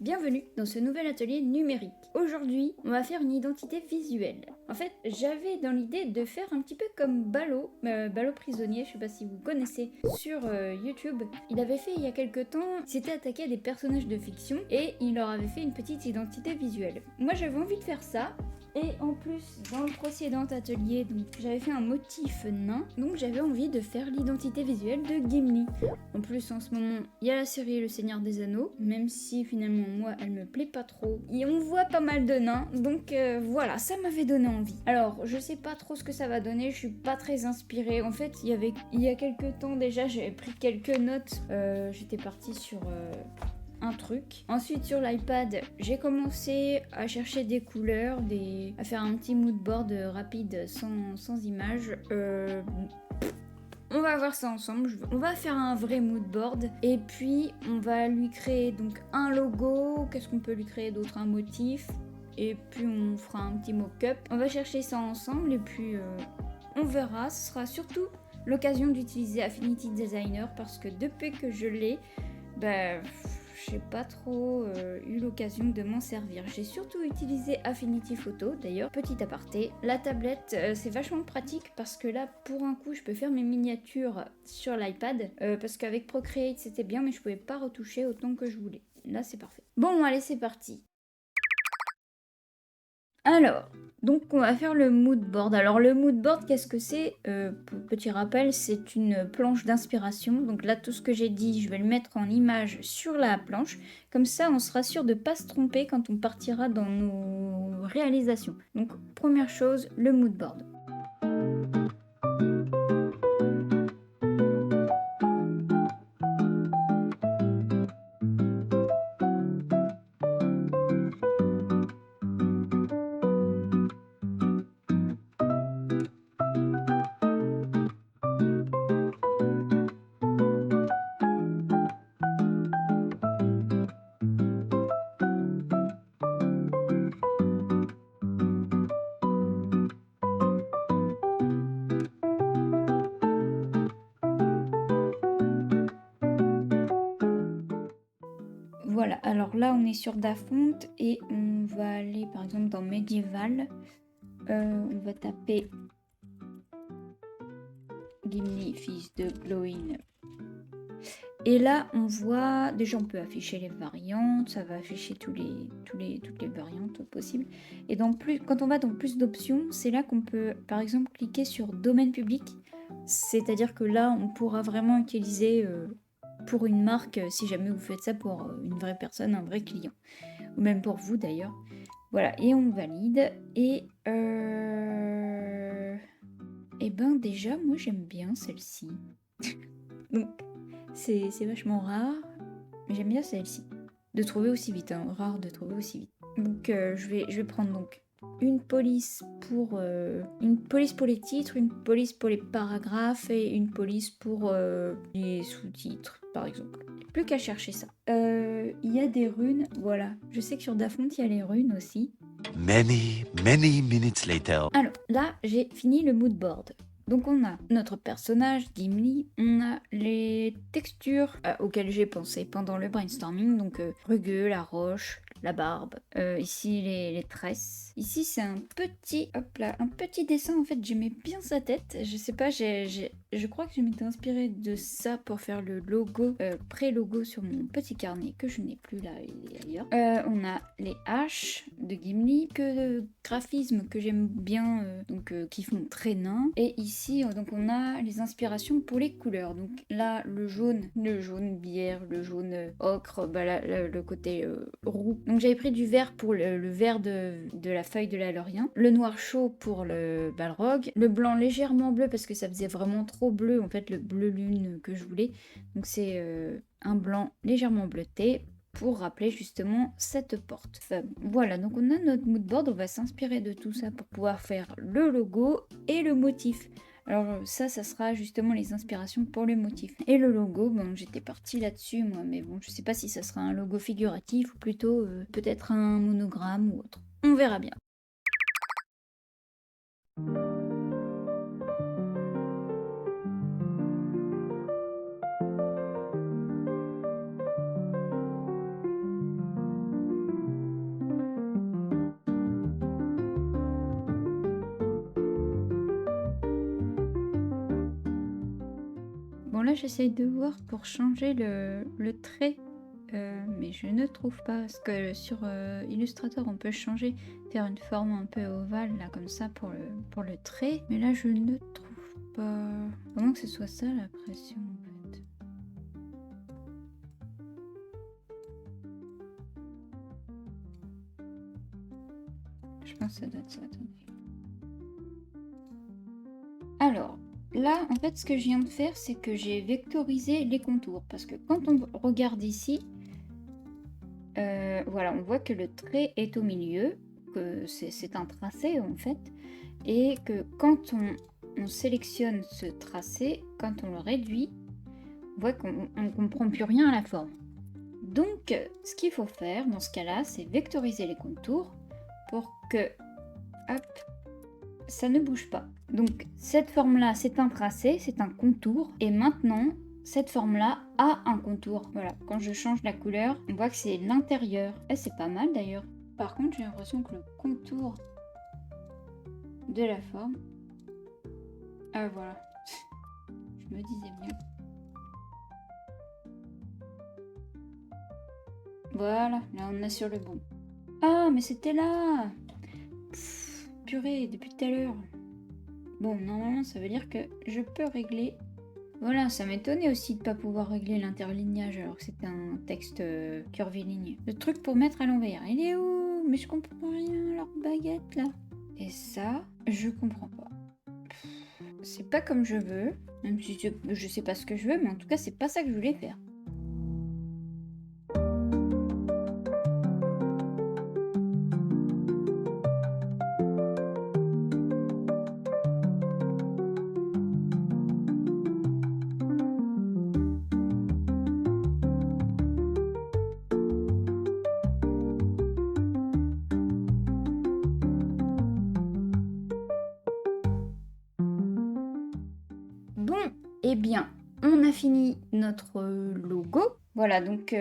Bienvenue dans ce nouvel atelier numérique. Aujourd'hui, on va faire une identité visuelle. En fait, j'avais dans l'idée de faire un petit peu comme Ballot, Ballot prisonnier, je sais pas si vous connaissez, sur YouTube. Il avait fait il y a quelques temps, il s'était attaqué à des personnages de fiction et il leur avait fait une petite identité visuelle. Moi j'avais envie de faire ça. Et en plus, dans le précédent atelier, j'avais fait un motif nain, donc j'avais envie de faire l'identité visuelle de Gimli. En plus, en ce moment, il y a la série Le Seigneur des Anneaux, même si finalement, moi, elle me plaît pas trop. Et on voit pas mal de nains, donc voilà, ça m'avait donné envie. Alors, je sais pas trop ce que ça va donner, je suis pas très inspirée. En fait, il y a quelques temps déjà, j'avais pris quelques notes. J'étais partie sur... un truc. Ensuite sur l'iPad, j'ai commencé à chercher des couleurs, à faire un petit mood board rapide sans images. On va voir ça ensemble, on va faire un vrai mood board et puis on va lui créer donc un logo, qu'est-ce qu'on peut lui créer d'autre, un motif et puis on fera un petit mock-up. On va chercher ça ensemble et puis on verra, ce sera surtout l'occasion d'utiliser Affinity Designer parce que depuis que je l'ai, j'ai pas trop eu l'occasion de m'en servir. J'ai surtout utilisé Affinity Photo, d'ailleurs, petit aparté. La tablette, c'est vachement pratique parce que là, pour un coup, je peux faire mes miniatures sur l'iPad. Parce qu'avec Procreate, c'était bien, mais je pouvais pas retoucher autant que je voulais. Là, c'est parfait. Bon, allez, c'est parti. Alors, donc on va faire le mood board. Alors le mood board, qu'est-ce que c'est? Pour petit rappel, c'est une planche d'inspiration. Donc là, tout ce que j'ai dit, je vais le mettre en image sur la planche. Comme ça, on sera sûr de ne pas se tromper quand on partira dans nos réalisations. Donc première chose, le mood board. Voilà, alors là on est sur Dafont et on va aller par exemple dans Medieval. On va taper Gimli, fils de Glowin. Et là, on voit, déjà on peut afficher les variantes, ça va afficher toutes les variantes possibles. Et quand on va dans plus d'options, c'est là qu'on peut par exemple cliquer sur domaine public. C'est-à-dire que là, on pourra vraiment utiliser pour une marque, si jamais vous faites ça pour une vraie personne, un vrai client. Ou même pour vous d'ailleurs. Voilà, et on valide. Et ben déjà, moi j'aime bien celle-ci. Donc, c'est vachement rare, mais j'aime bien celle-ci. De trouver aussi vite, hein, rare de trouver aussi vite. Donc je vais prendre donc une police pour les titres, une police pour les paragraphes et une police pour les sous-titres, par exemple. Plus qu'à chercher ça. Il y a des runes, voilà. Je sais que sur Dafont, il y a les runes aussi. Many minutes later. Alors là, j'ai fini le mood board. Donc on a notre personnage, Gimli, on a les textures auxquelles j'ai pensé pendant le brainstorming, donc rugueux, la roche, la barbe, ici les tresses. Ici c'est un petit dessin, en fait j'aimais bien sa tête, je sais pas, je crois que je m'étais inspirée de ça pour faire le logo, pré-logo sur mon petit carnet que je n'ai plus là, il est ailleurs. On a les haches de Gimli, que de graphismes que j'aime bien, qui font très nain. Et ici, donc on a les inspirations pour les couleurs. Donc là, le jaune bière, le jaune ocre, le côté roux. Donc j'avais pris du vert pour le vert de la feuille de la laurier, le noir chaud pour le balrog, le blanc légèrement bleu parce que ça faisait vraiment trop bleu, en fait, le bleu lune que je voulais. Donc c'est un blanc légèrement bleuté pour rappeler justement cette porte. Enfin, voilà, donc on a notre mood board, on va s'inspirer de tout ça pour pouvoir faire le logo et le motif. Alors ça sera justement les inspirations pour le motif. Et le logo, bon, j'étais partie là-dessus moi, mais bon, je sais pas si ça sera un logo figuratif ou plutôt peut-être un monogramme ou autre. On verra bien. là, j'essaye de voir pour changer le trait. Mais je ne trouve pas. Parce que sur Illustrator, on peut changer, faire une forme un peu ovale, là, comme ça, pour le trait. Mais là, je ne trouve pas. Comment que ce soit ça, la pression, en fait. Je pense que ça doit être ça, attendez. Alors, là, en fait, ce que je viens de faire, c'est que j'ai vectorisé les contours. Parce que quand on regarde ici, voilà, on voit que le trait est au milieu, que c'est un tracé, en fait. Et que quand on sélectionne ce tracé, quand on le réduit, on voit qu'on ne comprend plus rien à la forme. Donc, ce qu'il faut faire dans ce cas-là, c'est vectoriser les contours pour que, hop, ça ne bouge pas. Donc, cette forme-là, c'est un tracé, c'est un contour. Et maintenant, cette forme-là a un contour. Voilà, quand je change la couleur, on voit que c'est l'intérieur. Et c'est pas mal d'ailleurs. Par contre, j'ai l'impression que le contour de la forme... Ah, voilà. Je me disais bien. Voilà, là on est sur le bon. Ah, mais c'était là. Pff, purée, depuis tout à l'heure. Bon, normalement, ça veut dire que je peux régler... Voilà, ça m'étonnait aussi de pas pouvoir régler l'interlignage alors que c'était un texte curviligne. Le truc pour mettre à l'envers, il est où? Mais je comprends rien, leur baguette, là. Et ça, je comprends pas. C'est pas comme je veux, même si je sais pas ce que je veux, mais en tout cas, c'est pas ça que je voulais faire. Bon, eh bien, on a fini notre logo. Voilà, donc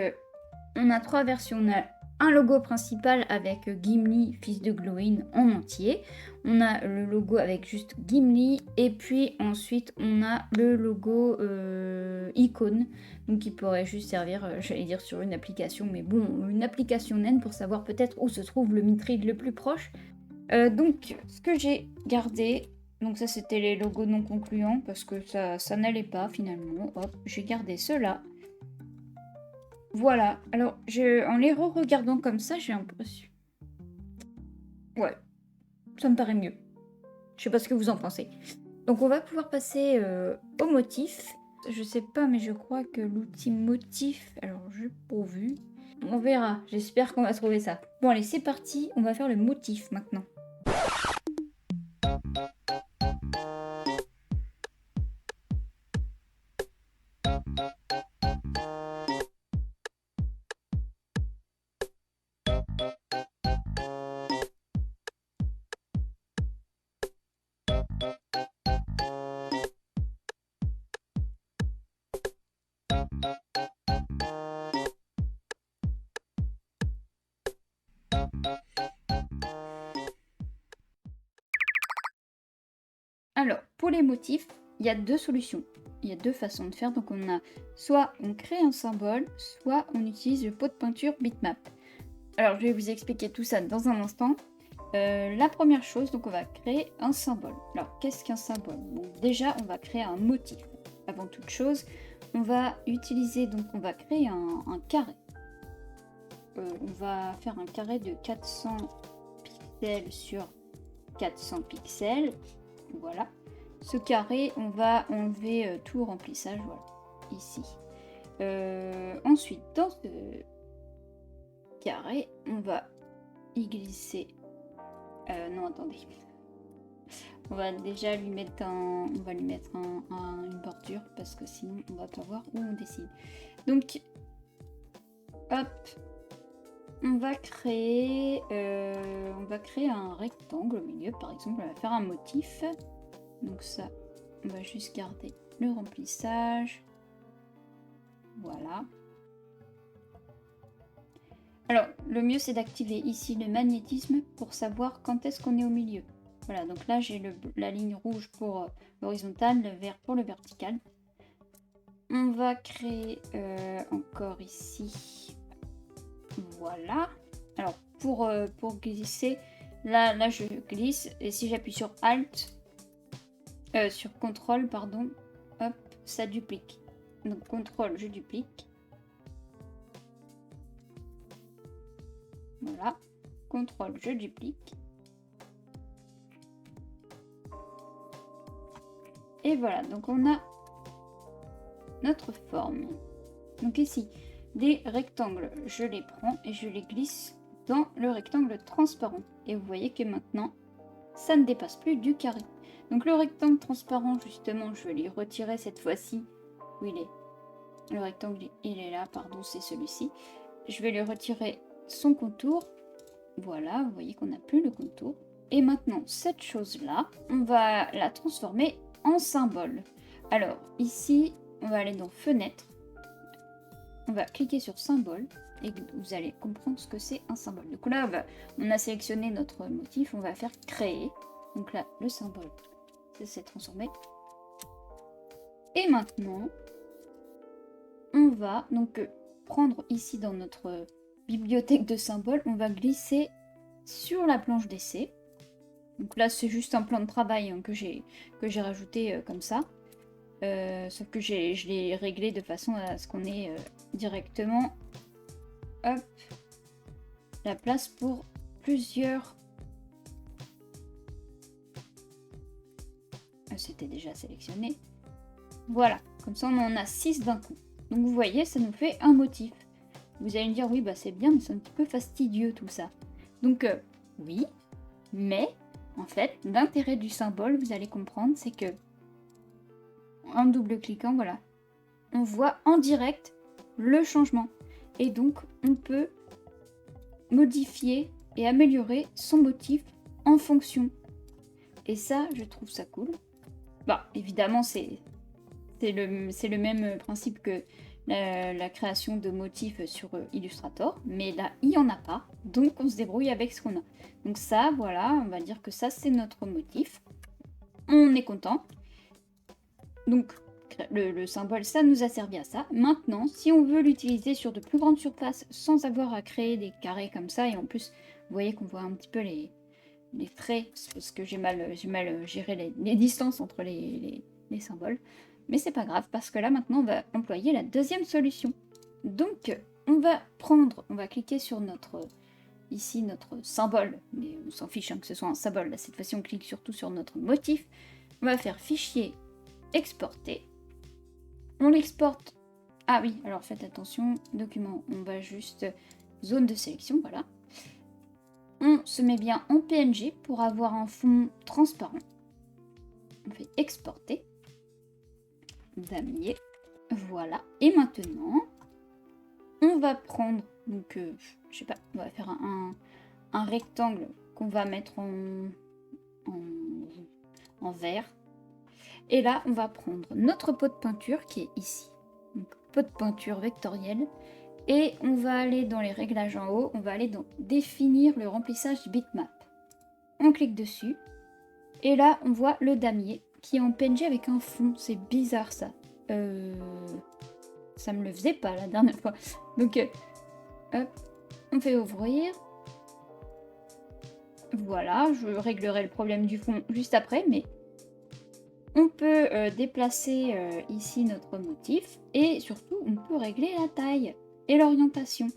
on a 3 versions. On a un logo principal avec Gimli, fils de Glowin, en entier. On a le logo avec juste Gimli. Et puis ensuite, on a le logo icône. Donc qui pourrait juste servir, j'allais dire, sur une application. Mais bon, une application naine pour savoir peut-être où se trouve le Mithril le plus proche. Donc, ce que j'ai gardé... Donc ça, c'était les logos non concluants parce que ça n'allait pas finalement. Hop, j'ai gardé ceux-là. Voilà. Alors, en les re-regardant comme ça, j'ai l'impression... Ouais, ça me paraît mieux. Je sais pas ce que vous en pensez. Donc, on va pouvoir passer au motif. Je sais pas, mais je crois que l'outil motif... Alors, j'ai pas vu. On verra. J'espère qu'on va trouver ça. Bon, allez, c'est parti. On va faire le motif maintenant. Alors, pour les motifs, il y a 2 solutions. Il y a 2 façons de faire. Donc, on a soit on crée un symbole, soit on utilise le pot de peinture bitmap. Alors, je vais vous expliquer tout ça dans un instant. La première chose, donc on va créer un symbole. Alors, qu'est-ce qu'un symbole? Bon, déjà, on va créer un motif. Avant toute chose, on va utiliser, donc on va créer un carré. On va faire un carré de 400 pixels sur 400 pixels. Voilà. Ce carré, on va enlever tout le remplissage, voilà, ici. Ensuite, dans ce carré, on va y glisser... non, attendez. On va déjà lui mettre une bordure parce que sinon on va pas voir où on dessine. Donc, hop, on va créer un rectangle au milieu, par exemple. On va faire un motif. Donc ça, on va juste garder le remplissage. Voilà. Alors, le mieux c'est d'activer ici le magnétisme pour savoir quand est-ce qu'on est au milieu. Voilà, donc là j'ai la ligne rouge pour l'horizontal, le vert pour le vertical. On va créer encore ici. Voilà. Alors, pour glisser, là, je glisse. Et si j'appuie sur Alt, sur CTRL, pardon, hop, ça duplique. Donc, CTRL, je duplique. Voilà. CTRL, je duplique. Et voilà, donc on a notre forme. Donc ici, des rectangles, je les prends et je les glisse dans le rectangle transparent. Et vous voyez que maintenant, ça ne dépasse plus du carré. Donc le rectangle transparent, justement, je vais lui retirer cette fois-ci. Où il est? Le rectangle, il est là, pardon, c'est celui-ci. Je vais lui retirer son contour. Voilà, vous voyez qu'on n'a plus le contour. Et maintenant, cette chose-là, on va la transformer en symbole. Alors, ici, on va aller dans Fenêtre. On va cliquer sur Symbole. Et vous allez comprendre ce que c'est un symbole. Du coup là, on a sélectionné notre motif. On va faire Créer. Donc là, le symbole, ça s'est transformé. Et maintenant, on va donc prendre ici dans notre bibliothèque de symboles, on va glisser sur la planche d'essai. Donc là, c'est juste un plan de travail hein, que j'ai rajouté comme ça. Sauf que je l'ai réglé de façon à ce qu'on ait directement hop, la place pour plusieurs. C'était déjà sélectionné. Voilà, comme ça on en a 6 d'un coup. Donc vous voyez, ça nous fait un motif. Vous allez me dire, oui, bah c'est bien, mais c'est un petit peu fastidieux tout ça. Donc oui, mais en fait, l'intérêt du symbole, vous allez comprendre, c'est que en double-cliquant, voilà, on voit en direct le changement. Et donc, on peut modifier et améliorer son motif en fonction. Et ça, je trouve ça cool. Bah, évidemment, c'est le même principe que la création de motifs sur Illustrator, mais là, il n'y en a pas, donc on se débrouille avec ce qu'on a. Donc ça, voilà, on va dire que ça, c'est notre motif. On est content. Donc, le symbole, ça nous a servi à ça. Maintenant, si on veut l'utiliser sur de plus grandes surfaces sans avoir à créer des carrés comme ça, et en plus, vous voyez qu'on voit un petit peu les traits, parce que j'ai mal géré les distances entre les symboles. Mais c'est pas grave, parce que là, maintenant, on va employer la deuxième solution. Donc, on va cliquer sur ici, notre symbole. Mais on s'en fiche hein, que ce soit un symbole. Là, cette fois-ci, on clique surtout sur notre motif. On va faire Fichier, Exporter. On l'exporte. Ah oui, alors faites attention, document, on va juste zone de sélection, voilà. On se met bien en PNG pour avoir un fond transparent. On fait exporter. Damier. Voilà. Et maintenant, on va prendre, donc, je sais pas, on va faire un rectangle qu'on va mettre en vert. Et là, on va prendre notre pot de peinture qui est ici. Donc, pot de peinture vectoriel. Et on va aller dans les réglages en haut. On va aller dans définir le remplissage bitmap. On clique dessus. Et là, on voit le damier qui est en PNG avec un fond. C'est bizarre ça. Ça me le faisait pas la dernière fois. Donc, hop, on fait ouvrir. Voilà, je réglerai le problème du fond juste après, mais on peut déplacer ici notre motif et surtout on peut régler la taille et l'orientation.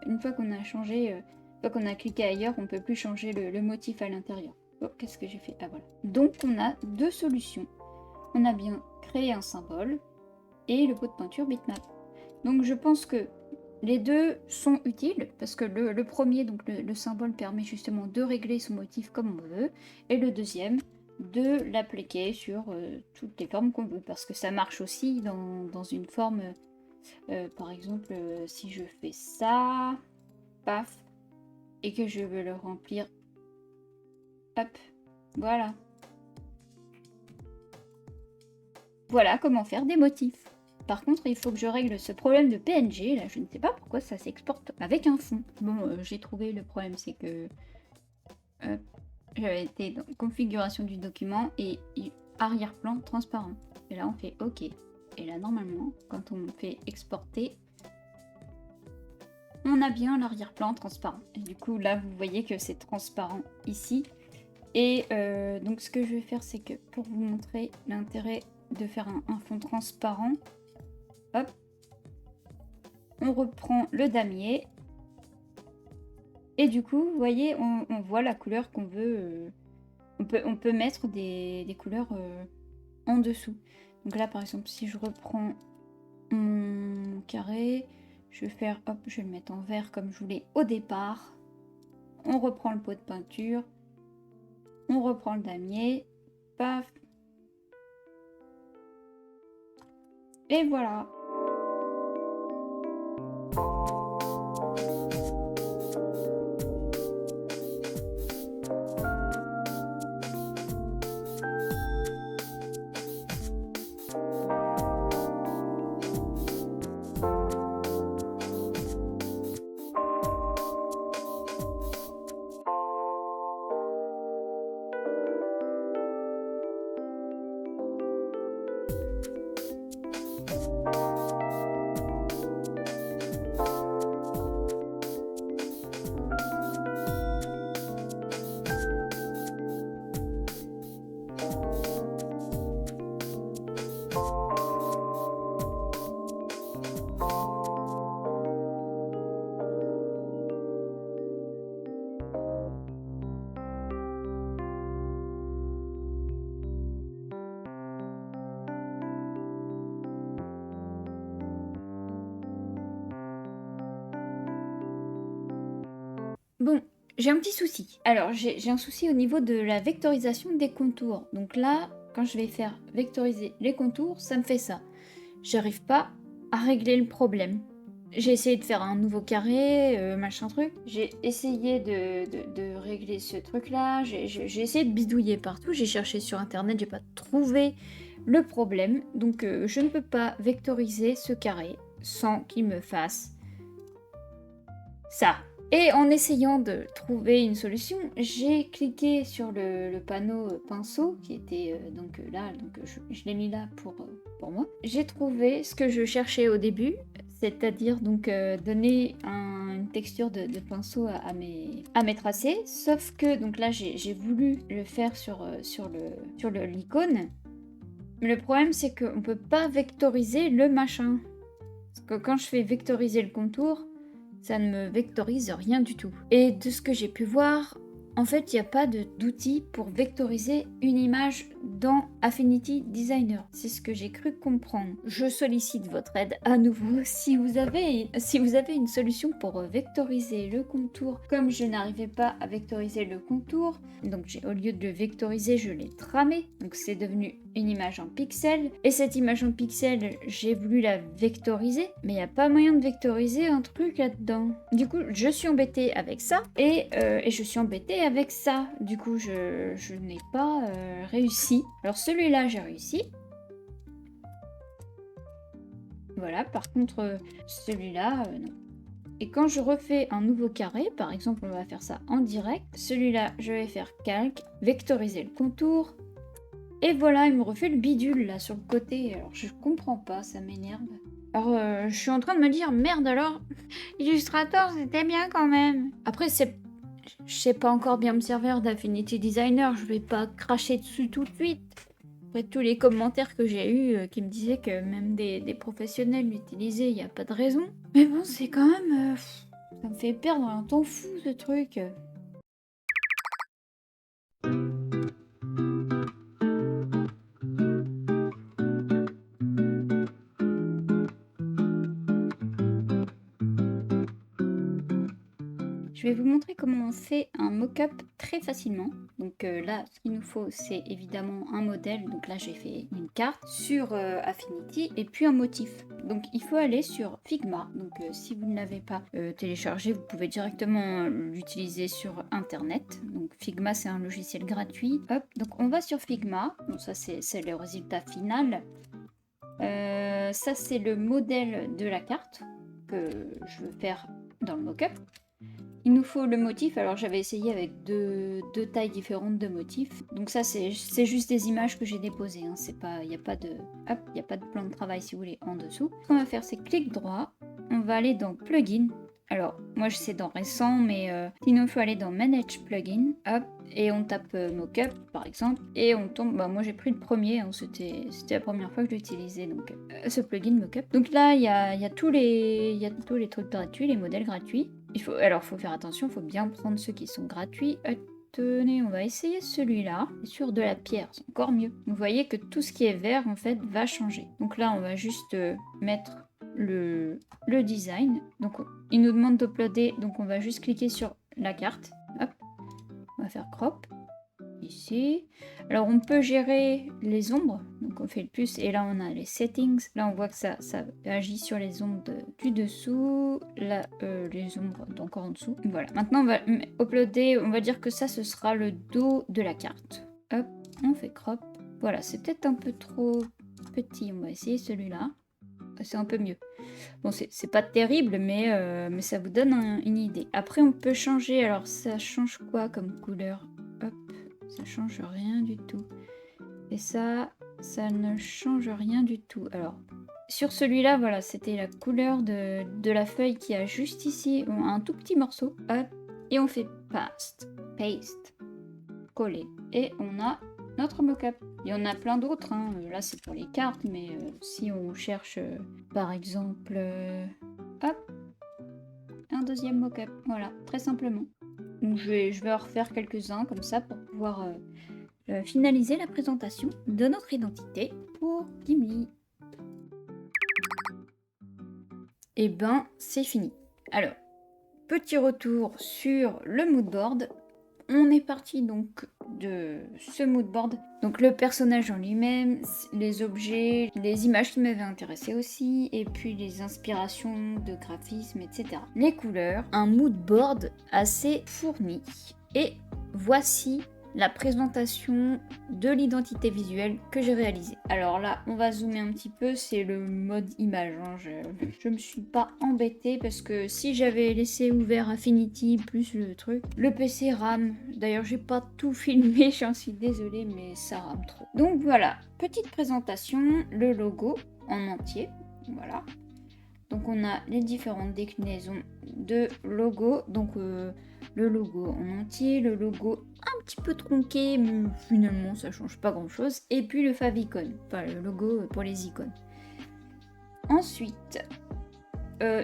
Une fois qu'on a changé, une fois qu'on a cliqué ailleurs, on ne peut plus changer le motif à l'intérieur. Oh, qu'est-ce que j'ai fait? Ah voilà. Donc on a deux solutions. On a bien créé un symbole et le pot de peinture bitmap. Donc je pense que les deux sont utiles parce que le premier, donc le symbole, permet justement de régler son motif comme on veut, et le deuxième, de l'appliquer sur toutes les formes qu'on veut, parce que ça marche aussi dans une forme, par exemple, si je fais ça, paf, et que je veux le remplir, hop, voilà. Voilà comment faire des motifs. Par contre, il faut que je règle ce problème de PNG. Là, je ne sais pas pourquoi ça s'exporte avec un fond. Bon, j'ai trouvé le problème, c'est que j'avais été dans configuration du document et arrière-plan transparent. Et là, on fait OK. Et là, normalement, quand on fait exporter, on a bien l'arrière-plan transparent. Et du coup, là, vous voyez que c'est transparent ici. Et donc, ce que je vais faire, c'est que pour vous montrer l'intérêt de faire un fond transparent, hop, on reprend le damier. Et du coup, vous voyez, on voit la couleur qu'on veut. On peut mettre des couleurs en dessous. Donc là, par exemple, si je reprends mon carré, je vais faire, hop, je vais le mettre en vert comme je voulais au départ. On reprend le pot de peinture. On reprend le damier. Paf. Et voilà. Bon, j'ai un petit souci. Alors, j'ai un souci au niveau de la vectorisation des contours. Donc là, quand je vais faire vectoriser les contours, ça me fait ça. J'arrive pas à régler le problème. J'ai essayé de faire un nouveau carré, machin truc. J'ai essayé de régler ce truc-là. J'ai essayé de bidouiller partout. J'ai cherché sur Internet, j'ai pas trouvé le problème. Donc, je ne peux pas vectoriser ce carré sans qu'il me fasse ça. Et en essayant de trouver une solution, j'ai cliqué sur le panneau pinceau qui était là, donc je l'ai mis là pour moi. J'ai trouvé ce que je cherchais au début, c'est-à-dire donc donner une texture de pinceau à mes tracés, sauf que donc là j'ai voulu le faire sur l'icône. Mais le problème c'est qu'on peut pas vectoriser le machin. Parce que quand je fais vectoriser le contour, ça ne me vectorise rien du tout. Et de ce que j'ai pu voir, en fait, il n'y a pas d'outil pour vectoriser une image dans Affinity Designer. C'est ce que j'ai cru comprendre. Je sollicite votre aide à nouveau. Si vous avez une solution pour vectoriser le contour, comme je n'arrivais pas à vectoriser le contour, donc au lieu de le vectoriser, je l'ai tramé. Donc c'est devenu une image en pixels. Et cette image en pixels, j'ai voulu la vectoriser, mais il n'y a pas moyen de vectoriser un truc là-dedans. Du coup, je suis embêtée avec ça et je suis embêtée avec ça. Du coup, je n'ai pas réussi. Alors celui-là, j'ai réussi. Voilà, par contre, celui-là, non. Et quand je refais un nouveau carré, par exemple, on va faire ça en direct. Celui-là, je vais faire calque, vectoriser le contour. Et voilà, il me refait le bidule là sur le côté. Alors je comprends pas, ça m'énerve. Alors je suis en train de me dire, merde alors, Illustrator c'était bien quand même. Après je sais pas encore bien me servir d'Affinity Designer, je vais pas cracher dessus tout de suite. Après tous les commentaires que j'ai eus qui me disaient que même des professionnels l'utilisaient, il n'y a pas de raison. Mais bon, c'est quand même... ça me fait perdre un temps fou ce truc. Je vais vous montrer comment on fait un mock-up très facilement. Donc là, ce qu'il nous faut, c'est évidemment un modèle. Donc là, j'ai fait une carte sur Affinity et puis un motif. Donc il faut aller sur Figma. Donc si vous ne l'avez pas téléchargé, vous pouvez directement l'utiliser sur Internet. Donc Figma, c'est un logiciel gratuit. Hop, donc on va sur Figma. Donc ça, c'est le résultat final. Ça, c'est le modèle de la carte que je veux faire dans le mock-up. Il nous faut le motif, alors j'avais essayé avec deux tailles différentes de motifs. Donc ça c'est juste des images que j'ai déposées, hein. C'est pas, il n'y a pas de, hop, il n'y a pas de plan de travail si vous voulez en dessous. Ce qu'on va faire c'est clic droit, on va aller dans plugin. Alors moi je sais dans récent, mais sinon il faut aller dans manage plugin, hop, et on tape mockup par exemple, et on tombe, bah moi j'ai pris le premier, hein, c'était la première fois que je l'utilisais, donc ce plugin mockup. Donc là il y a tous les trucs gratuits, les modèles gratuits. Alors faut faire attention, il faut bien prendre ceux qui sont gratuits. Tenez, on va essayer celui-là. Sur de la pierre, c'est encore mieux. Vous voyez que tout ce qui est vert, en fait, va changer. Donc là, on va juste mettre le design. Donc, il nous demande d'uploader. Donc, on va juste cliquer sur la carte. Hop. On va faire crop. Ici. Alors, on peut gérer les ombres. Donc, on fait le plus. Et là, on a les settings. Là, on voit que ça agit sur les ombres du dessous. Là, les ombres encore en dessous. Voilà. Maintenant, on va uploader. On va dire que ça, ce sera le dos de la carte. Hop. On fait crop. Voilà. C'est peut-être un peu trop petit. On va essayer celui-là. C'est un peu mieux. Bon, c'est pas terrible, mais ça vous donne une idée. Après, on peut changer. Alors, ça change quoi comme couleur? Hop. Ça change rien du tout. Et ça ne change rien du tout. Alors, sur celui-là, voilà, c'était la couleur de la feuille qui a juste ici un tout petit morceau. Hop, et on fait paste, coller. Et on a notre mockup. Il y en a plein d'autres, hein. Là c'est pour les cartes, mais si on cherche par exemple, hop, un deuxième mockup. Voilà, très simplement. Donc je vais en refaire quelques-uns comme ça pour pouvoir finaliser la présentation de notre identité pour Gimli. Et ben, c'est fini. Alors, petit retour sur le moodboard. On est parti donc de ce moodboard. Donc le personnage en lui-même, les objets, les images qui m'avaient intéressé aussi, et puis les inspirations de graphisme, etc. Les couleurs, un moodboard assez fourni. Et voici la présentation de l'identité visuelle que j'ai réalisée. Alors là, on va zoomer un petit peu, c'est le mode image, hein. Je me suis pas embêtée parce que si j'avais laissé ouvert Affinity plus le truc, le PC rame. D'ailleurs, j'ai pas tout filmé, j'en suis désolée, mais ça rame trop. Donc voilà, petite présentation, le logo en entier, voilà. Donc on a les différentes déclinaisons de logo, donc le logo en entier, le logo un petit peu tronqué, mais finalement ça change pas grand chose, et puis le favicon, enfin le logo pour les icônes. Ensuite,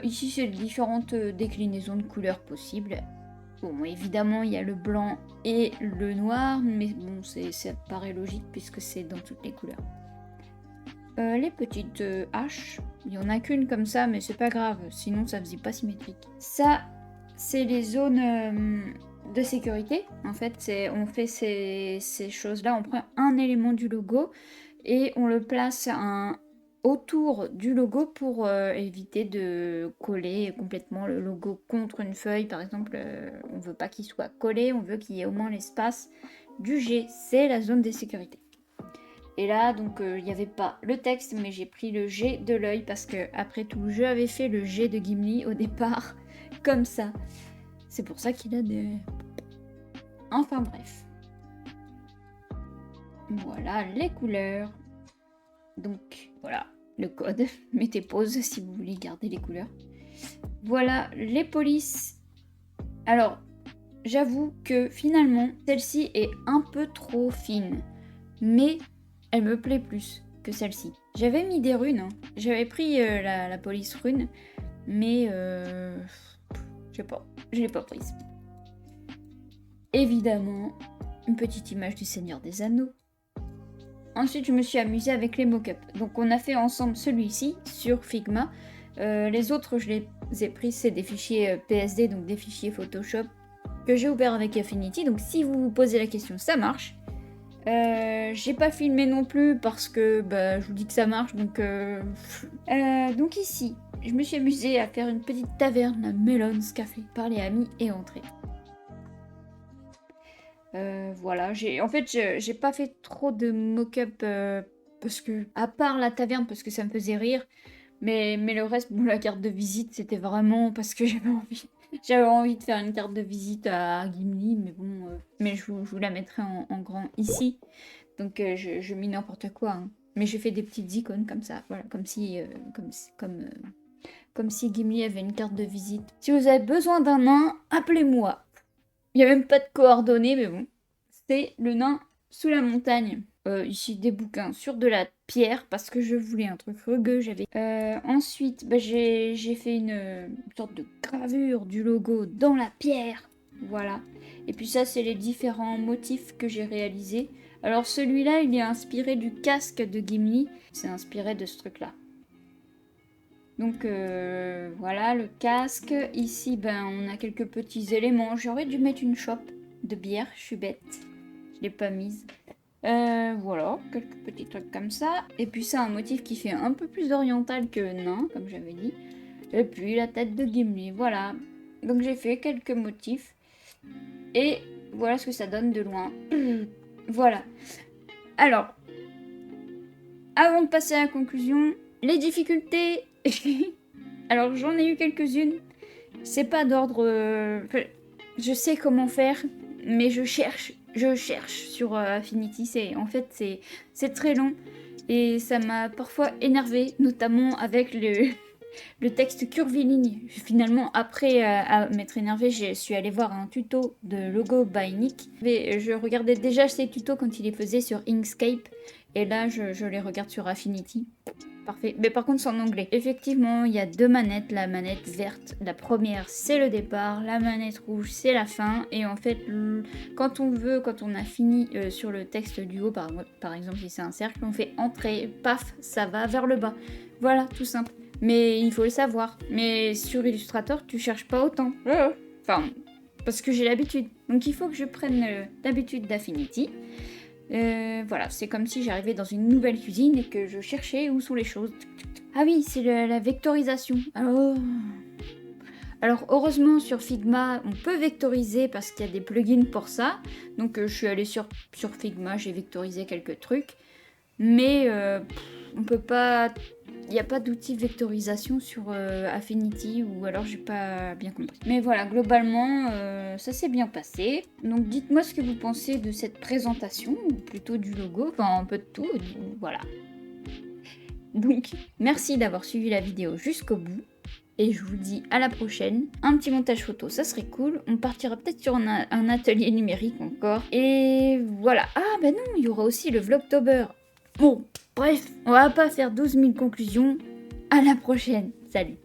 ici c'est les différentes déclinaisons de couleurs possibles. Bon, évidemment il y a le blanc et le noir, mais bon ça paraît logique puisque c'est dans toutes les couleurs. Les petites haches, il n'y en a qu'une comme ça, mais c'est pas grave, sinon ça faisait pas symétrique. Ça, c'est les zones de sécurité. En fait, on fait ces choses-là, on prend un élément du logo et on le place autour du logo pour éviter de coller complètement le logo contre une feuille. Par exemple, on veut pas qu'il soit collé, on veut qu'il y ait au moins l'espace du G. C'est la zone de sécurité. Et là, donc, il n'y avait pas le texte, mais j'ai pris le G de l'œil parce que, après tout, je avais fait le G de Gimli au départ, comme ça. C'est pour ça qu'il a des... Enfin bref. Voilà les couleurs. Donc, voilà le code. Mettez pause si vous voulez garder les couleurs. Voilà les polices. Alors, j'avoue que finalement, celle-ci est un peu trop fine. Mais... elle me plaît plus que celle-ci. J'avais mis des runes, hein. J'avais pris la police rune, mais je sais pas, je l'ai pas prise. Évidemment, une petite image du Seigneur des Anneaux. Ensuite, je me suis amusée avec les mock-ups. Donc on a fait ensemble celui-ci sur Figma. Les autres, je les ai pris, c'est des fichiers PSD, donc des fichiers Photoshop, que j'ai ouverts avec Affinity. Donc si vous vous posez la question, ça marche. J'ai pas filmé non plus parce que je vous dis que ça marche, donc ici je me suis amusée à faire une petite taverne à Melon's Café, parler amis et entrer. Voilà, en fait j'ai pas fait trop de mock-up parce que, à part la taverne parce que ça me faisait rire, mais le reste, bon, la carte de visite c'était vraiment parce que j'avais envie J'avais envie de faire une carte de visite à Gimli, mais bon, mais je vous la mettrai en grand ici. Donc je mets n'importe quoi, hein. Mais je fais des petites icônes comme ça, voilà, comme si Gimli avait une carte de visite. Si vous avez besoin d'un nain, appelez-moi. Il n'y a même pas de coordonnées, mais bon. C'est le nain sous la montagne. Ici, des bouquins sur de la pierre, parce que je voulais un truc rugueux. Ensuite, bah, j'ai fait une sorte de gravure du logo dans la pierre. Voilà. Et puis ça, c'est les différents motifs que j'ai réalisés. Alors celui-là, il est inspiré du casque de Gimli. C'est inspiré de ce truc-là. Donc voilà le casque. Ici, ben, on a quelques petits éléments. J'aurais dû mettre une chope de bière, je suis bête. Je l'ai pas mise. Voilà, quelques petits trucs comme ça. Et puis ça, un motif qui fait un peu plus oriental que nain, comme j'avais dit. Et puis la tête de Gimli, voilà. Donc j'ai fait quelques motifs. Et voilà ce que ça donne de loin. Voilà. Alors, avant de passer à la conclusion, les difficultés. Alors j'en ai eu quelques-unes. C'est pas d'ordre... je sais comment faire, mais je cherche sur Affinity. En fait, c'est très long. Et ça m'a parfois énervé, notamment avec le texte curviligne. Finalement, après à m'être énervé, je suis allée voir un tuto de logo by Nick. Je regardais déjà ces tutos quand il les faisait sur Inkscape. Et là, je les regarde sur Affinity. Parfait. Mais par contre, c'est en anglais. Effectivement, il y a deux manettes. La manette verte, la première, c'est le départ. La manette rouge, c'est la fin. Et en fait, quand on a fini sur le texte du haut, par exemple, si c'est un cercle, on fait entrée, paf, ça va vers le bas. Voilà, tout simple. Mais il faut le savoir. Mais sur Illustrator, tu cherches pas autant. Enfin, parce que j'ai l'habitude. Donc il faut que je prenne l'habitude d'Affinity. Voilà, c'est comme si j'arrivais dans une nouvelle cuisine et que je cherchais où sont les choses. Ah oui, c'est la vectorisation. Alors heureusement sur Figma, on peut vectoriser parce qu'il y a des plugins pour ça. Donc je suis allée sur Figma, j'ai vectorisé quelques trucs. Mais on peut pas... Il n'y a pas d'outil de vectorisation sur Affinity, ou alors j'ai pas bien compris. Mais voilà, globalement, ça s'est bien passé. Donc dites-moi ce que vous pensez de cette présentation, ou plutôt du logo, enfin un peu de tout, voilà. Donc, merci d'avoir suivi la vidéo jusqu'au bout. Et je vous dis à la prochaine. Un petit montage photo, ça serait cool. On partira peut-être sur un atelier numérique encore. Et voilà. Ah bah non, il y aura aussi le Vlogtober. Bon, bref, on va pas faire 12 000 conclusions. À la prochaine. Salut.